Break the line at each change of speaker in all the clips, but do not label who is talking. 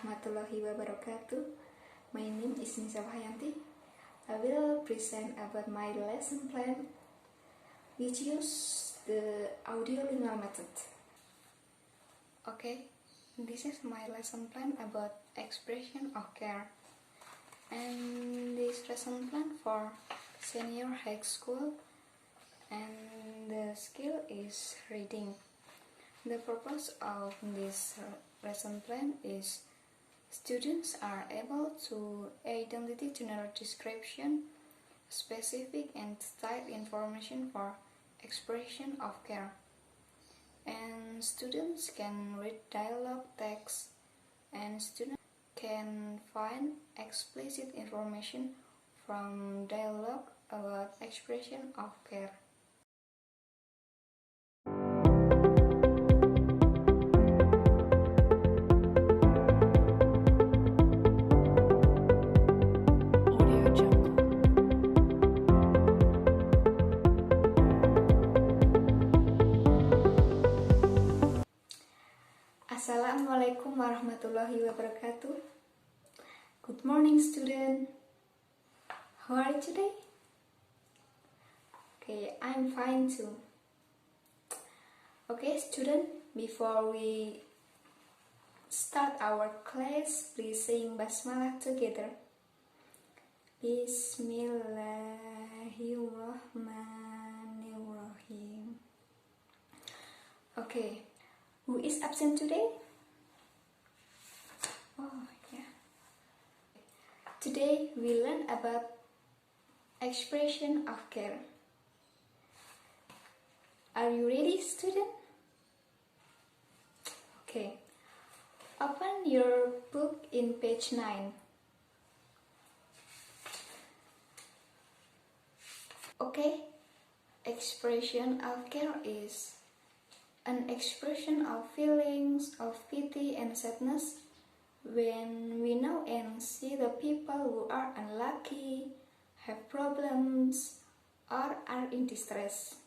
warahmatullahi wabarakatuh. My name is Nisa Wahyanti. I will present about my lesson plan, which use the audiolingual method. Okay, this is my lesson plan about expression of care. And this lesson plan for senior high school, and the skill is reading. The purpose of this lesson plan is students are able to identify general description, specific and style information for expression of care. And students can read dialogue text, and students can find explicit information from dialogue about expression of care. Assalamualaikum warahmatullahi wabarakatuh. Good morning, student. How are you today? Okay, I'm fine too. Okay, student, before we start our class, please sing basmalah together. Bismillahirrahmanirrahim. Okay, who is absent today? Oh, yeah. Today we learn about expression of care. Are you ready, student? Okay. Open your book in page 9. Okay. Expression of care is an expression of feelings of pity and sadness when we know and see the people who are unlucky, have problems, or are in distress.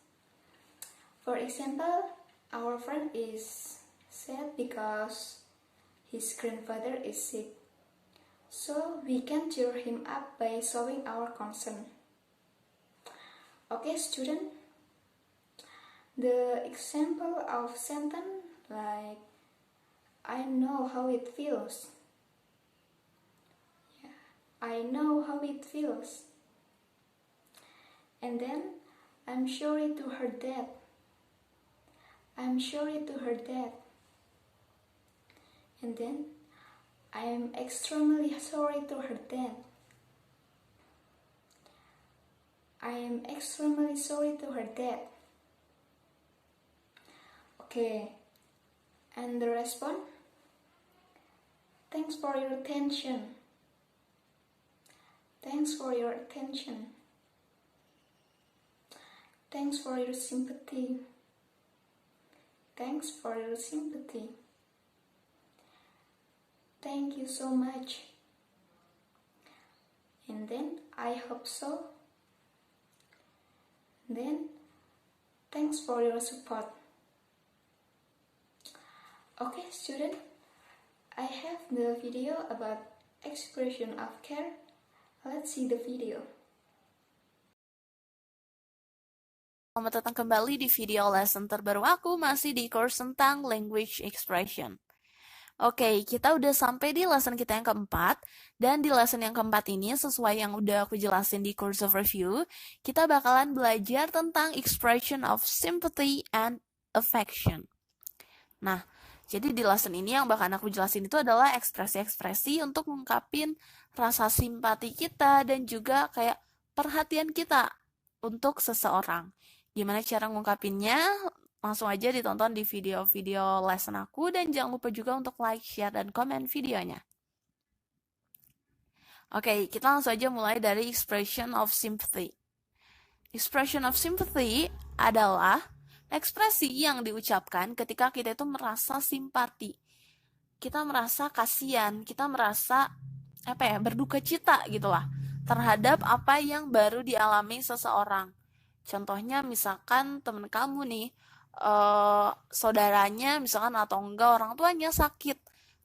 For example, our friend is sad because his grandfather is sick, so we can cheer him up by showing our concern. Okay, student, the example of sentence like I know how it feels. Yeah, I know how it feels. And then I'm sorry to her dad. I'm sorry to her dad. And then I am extremely sorry to her dad. I am extremely sorry to her dad. Okay, and the response? Thanks for your attention. Thanks for your attention. Thanks for your sympathy. Thanks for your sympathy. Thank you so much. And then I hope so. Then thanks for your support. Okay, student, I have the video about expression of care. Let's see the video.
Selamat datang kembali di video lesson terbaru aku, masih di course tentang language expression. Oke, kita udah sampai di lesson kita yang keempat, dan di lesson yang keempat ini, sesuai yang udah aku jelasin di course overview, kita bakalan belajar tentang expression of sympathy and affection. Nah, jadi di lesson ini yang bakalan aku jelasin itu adalah ekspresi-ekspresi untuk mengungkapin rasa simpati kita dan juga kayak perhatian kita untuk seseorang. Gimana cara ngungkapinnya? Langsung aja ditonton di video-video lesson aku, dan jangan lupa juga untuk like, share, dan komen videonya. Oke, kita langsung aja mulai dari expression of sympathy. Expression of sympathy adalah ekspresi yang diucapkan ketika kita itu merasa simpati. Kita merasa kasihan, kita merasa berduka cita gitu lah terhadap apa yang baru dialami seseorang. Contohnya misalkan temen kamu nih, saudaranya misalkan atau enggak orang tuanya sakit.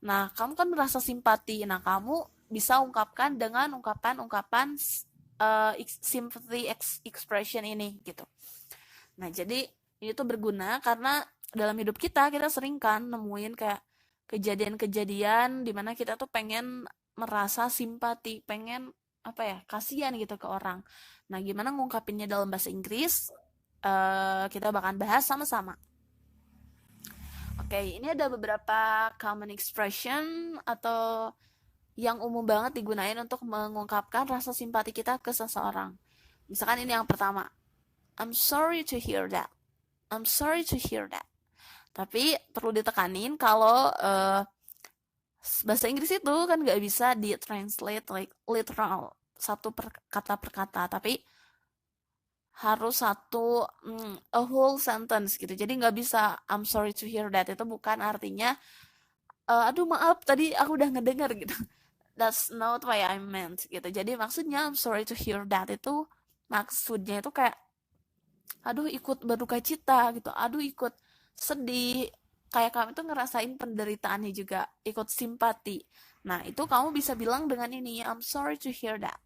Nah, kamu kan merasa simpati. Nah, kamu bisa ungkapkan dengan ungkapan-ungkapan sympathy expression ini gitu. Nah, jadi ini tuh berguna karena dalam hidup kita sering kan nemuin kayak kejadian-kejadian dimana kita tuh pengen merasa simpati, pengen apa ya, kasihan gitu ke orang. Nah, gimana ngungkapinnya dalam bahasa Inggris? Kita bakal bahas sama-sama. Oke, ini ada beberapa common expression atau yang umum banget digunain untuk mengungkapkan rasa simpati kita ke seseorang. Misalkan ini yang pertama, I'm sorry to hear that. I'm sorry to hear that. Tapi perlu ditekanin kalau bahasa Inggris itu kan nggak bisa di-translate like literal, satu kata per kata, tapi harus satu a whole sentence gitu. Jadi nggak bisa I'm sorry to hear that, itu bukan artinya aduh maaf tadi aku udah ngedengar gitu. That's not what I meant gitu. Jadi maksudnya I'm sorry to hear that itu maksudnya itu kayak aduh ikut berduka cita gitu, aduh ikut sedih, kayak kamu tuh ngerasain penderitaannya juga, ikut simpati. Nah, itu kamu bisa bilang dengan ini, I'm sorry to hear that.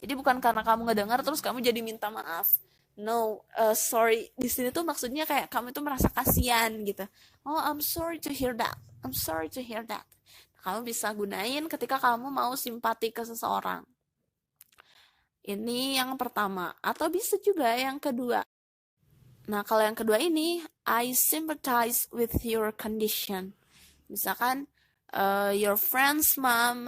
Jadi bukan karena kamu ngedengar terus kamu jadi minta maaf. No, sorry. Di sini tuh maksudnya kayak kamu tuh merasa kasihan gitu. Oh, I'm sorry to hear that. I'm sorry to hear that. Kamu bisa gunain ketika kamu mau simpati ke seseorang. Ini yang pertama. Atau bisa juga yang kedua. Nah, kalau yang kedua ini, I sympathize with your condition. Misalkan, your friend's mom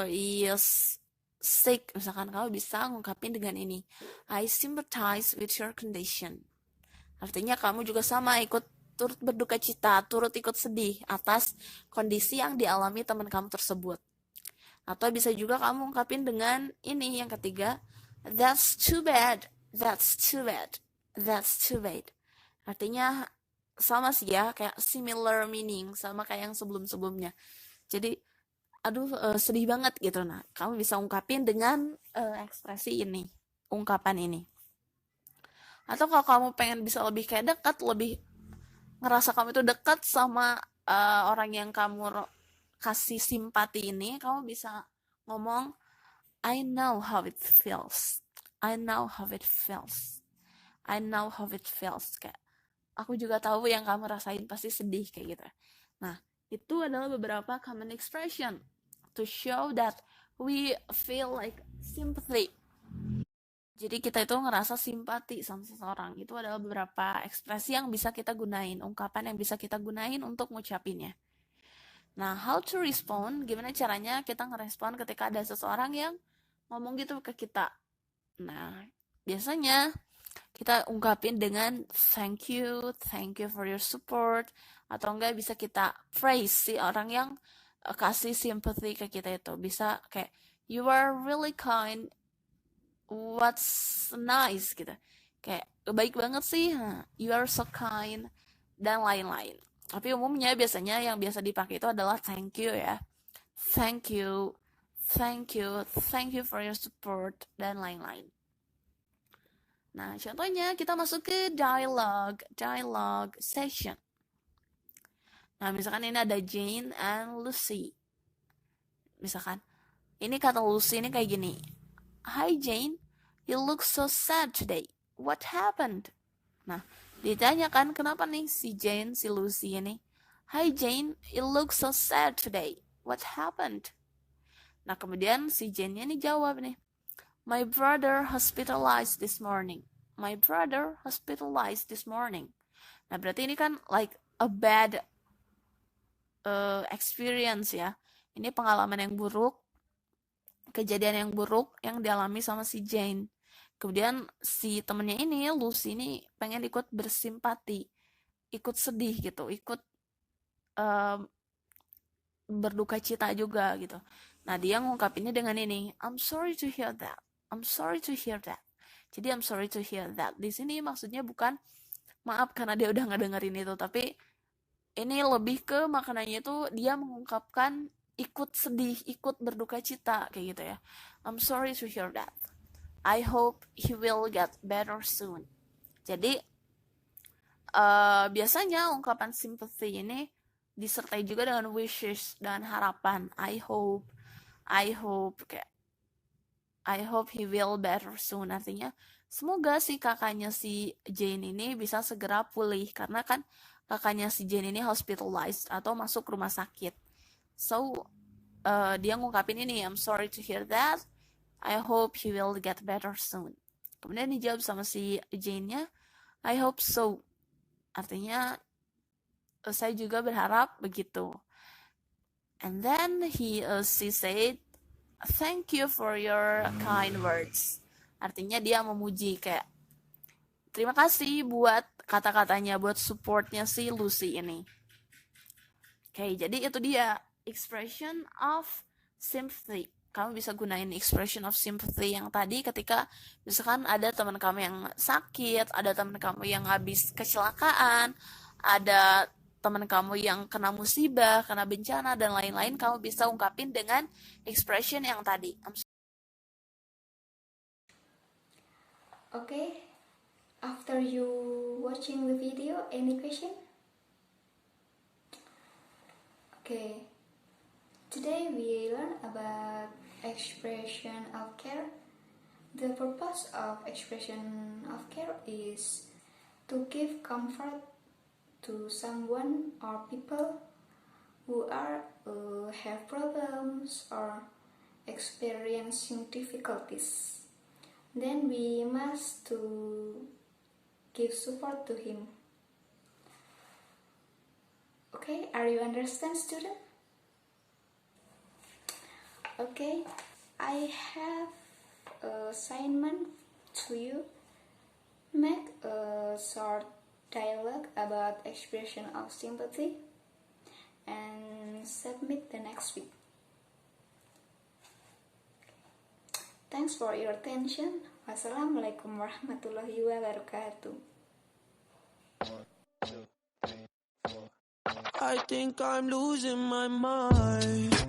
is sick. Misalkan kamu bisa ngungkapin dengan ini, I sympathize with your condition. Artinya kamu juga sama ikut turut berduka cita, turut ikut sedih atas kondisi yang dialami teman kamu tersebut. Atau bisa juga kamu ungkapin dengan ini yang ketiga, that's too bad, that's too bad. That's too bad. Artinya sama sih ya, kayak similar meaning sama kayak yang sebelum-sebelumnya. Jadi, aduh sedih banget gitu. Nah, kamu bisa ungkapin dengan ekspresi ini, ungkapan ini. Atau kalau kamu pengen bisa lebih kayak dekat, lebih ngerasa kamu itu dekat sama orang yang kamu kasih simpati ini, kamu bisa ngomong, I know how it feels. I know how it feels. I know how it feels. Kayak, aku juga tahu yang kamu rasain, pasti sedih kayak gitu. Nah, itu adalah beberapa common expression to show that we feel like sympathy. Jadi kita itu ngerasa simpati sama seseorang. Itu adalah beberapa ekspresi yang bisa kita gunain, ungkapan yang bisa kita gunain untuk ngucapinnya. Nah, how to respond, gimana caranya kita ngerespon ketika ada seseorang yang ngomong gitu ke kita. Nah, biasanya kita ungkapin dengan thank you for your support, atau enggak bisa kita praise si orang yang kasih sympathy ke kita itu. Bisa kayak you are really kind, what's nice gitu. Kayak baik banget sih, you are so kind, dan lain-lain. Tapi umumnya biasanya yang biasa dipakai itu adalah thank you ya. Thank you for your support, dan lain-lain. Nah, contohnya kita masuk ke dialogue session. Nah, misalkan ini ada Jane and Lucy. Misalkan, ini kata Lucy ini kayak gini. Hi Jane, you look so sad today. What happened? Nah, ditanyakan kenapa nih si Lucy ini. Hi Jane, you look so sad today. What happened? Nah, kemudian si Jane ini jawab nih. My brother hospitalized this morning. My brother hospitalized this morning. Nah, berarti ini kan like a bad experience ya. Ini pengalaman yang buruk, kejadian yang buruk yang dialami sama si Jane. Kemudian si temennya ini, Lucy ini pengen ikut bersimpati, ikut sedih gitu, ikut berduka cita juga gitu. Nah, dia ngungkapinnya dengan ini, I'm sorry to hear that. I'm sorry to hear that. Jadi I'm sorry to hear that. Di sini maksudnya bukan maaf karena dia udah ngedengerin itu, tapi ini lebih ke maknanya itu dia mengungkapkan ikut sedih, ikut berduka cita kayak gitu ya. I'm sorry to hear that. I hope he will get better soon. Jadi biasanya ungkapan sympathy ini disertai juga dengan wishes dan harapan. I hope kayak I hope he will better soon. Artinya semoga si kakaknya si Jane ini bisa segera pulih karena kan kakaknya si Jane ini hospitalized atau masuk rumah sakit. So dia ngungkapin ini, I'm sorry to hear that. I hope he will get better soon. Kemudian dijawab sama si Jane-nya, I hope so. Artinya saya juga berharap begitu. And then she said, thank you for your kind words. Artinya dia memuji kayak terima kasih buat kata-katanya, buat supportnya si Lucy ini. Oke, jadi itu dia expression of sympathy. Kamu bisa gunain expression of sympathy yang tadi ketika misalkan ada teman kamu yang sakit, ada teman kamu yang habis kecelakaan, ada teman kamu yang kena musibah, kena bencana, dan lain-lain, kamu bisa ungkapin dengan expression yang tadi.
Okay, after you watching the video, any question? Okay, today we learn about expression of care. The purpose of expression of care is to give comfort to someone or people who are have problems or experiencing difficulties. Then we must to give support to him. Okay, are you understand, student? Okay, I have an assignment to you. Make a short dialogue about expression of sympathy and submit the next week. Thanks for your attention. Wassalamualaikum warahmatullahi wabarakatuh.
I think I'm losing my mind.